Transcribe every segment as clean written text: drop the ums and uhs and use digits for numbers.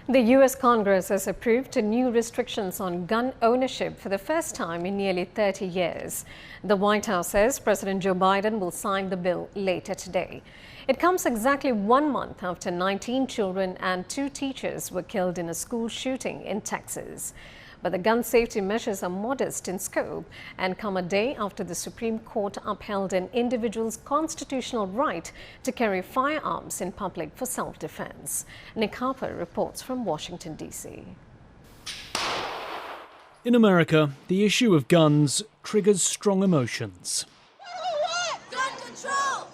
The U.S. Congress has approved new restrictions on gun ownership for the first time in nearly 30 years. The White House says President Joe Biden will sign the bill later today. It comes exactly 1 month after 19 children and 2 teachers were killed in a school shooting in Texas. But the gun safety measures are modest in scope and come a day after the Supreme Court upheld an individual's constitutional right to carry firearms in public for self-defense. Nick Harper reports from Washington, D.C. In America, the issue of guns triggers strong emotions. Gun control!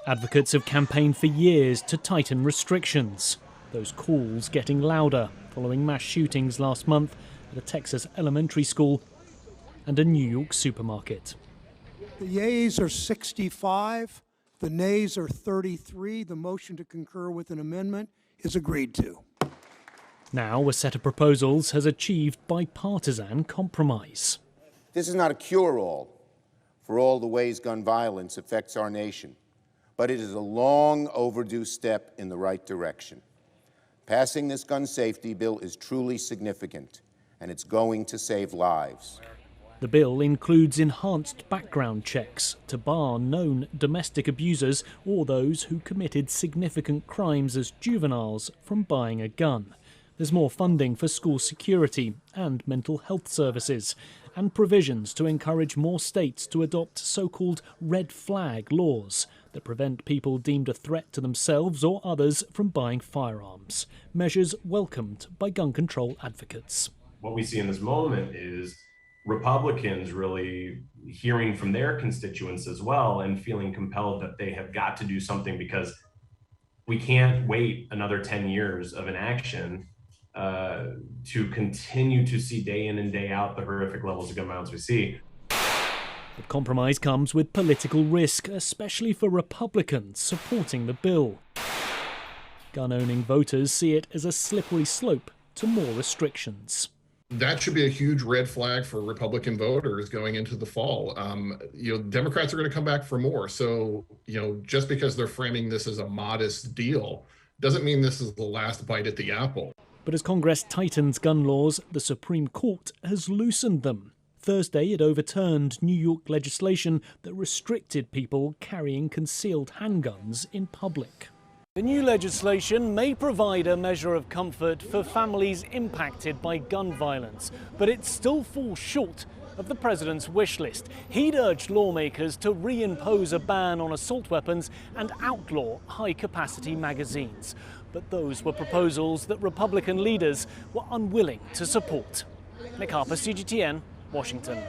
Advocates have campaigned for years to tighten restrictions. Those calls getting louder following mass shootings last month at a Texas elementary school and a New York supermarket. The yeas are 65, the nays are 33. The motion to concur with an amendment is agreed to. Now a set of proposals has achieved bipartisan compromise. This is not a cure-all for all the ways gun violence affects our nation, but it is a long overdue step in the right direction. Passing this gun safety bill is truly significant, and it's going to save lives. The bill includes enhanced background checks to bar known domestic abusers or those who committed significant crimes as juveniles from buying a gun. There's more funding for school security and mental health services, and provisions to encourage more states to adopt so-called red flag laws that prevent people deemed a threat to themselves or others from buying firearms. Measures welcomed by gun control advocates. What we see in this moment is Republicans really hearing from their constituents as well and feeling compelled that they have got to do something, because we can't wait another 10 years of inaction to continue to see day in and day out the horrific levels of gun violence we see. The compromise comes with political risk, especially for Republicans supporting the bill. Gun-owning voters see it as a slippery slope to more restrictions. That should be a huge red flag for Republican voters going into the fall. Democrats are going to come back for more. So, just because they're framing this as a modest deal doesn't mean this is the last bite at the apple. But as Congress tightens gun laws, the Supreme Court has loosened them. Thursday, it overturned New York legislation that restricted people carrying concealed handguns in public. The new legislation may provide a measure of comfort for families impacted by gun violence, but it still falls short of the president's wish list. He'd urged lawmakers to reimpose a ban on assault weapons and outlaw high-capacity magazines. But those were proposals that Republican leaders were unwilling to support. Nick Harper, CGTN, Washington.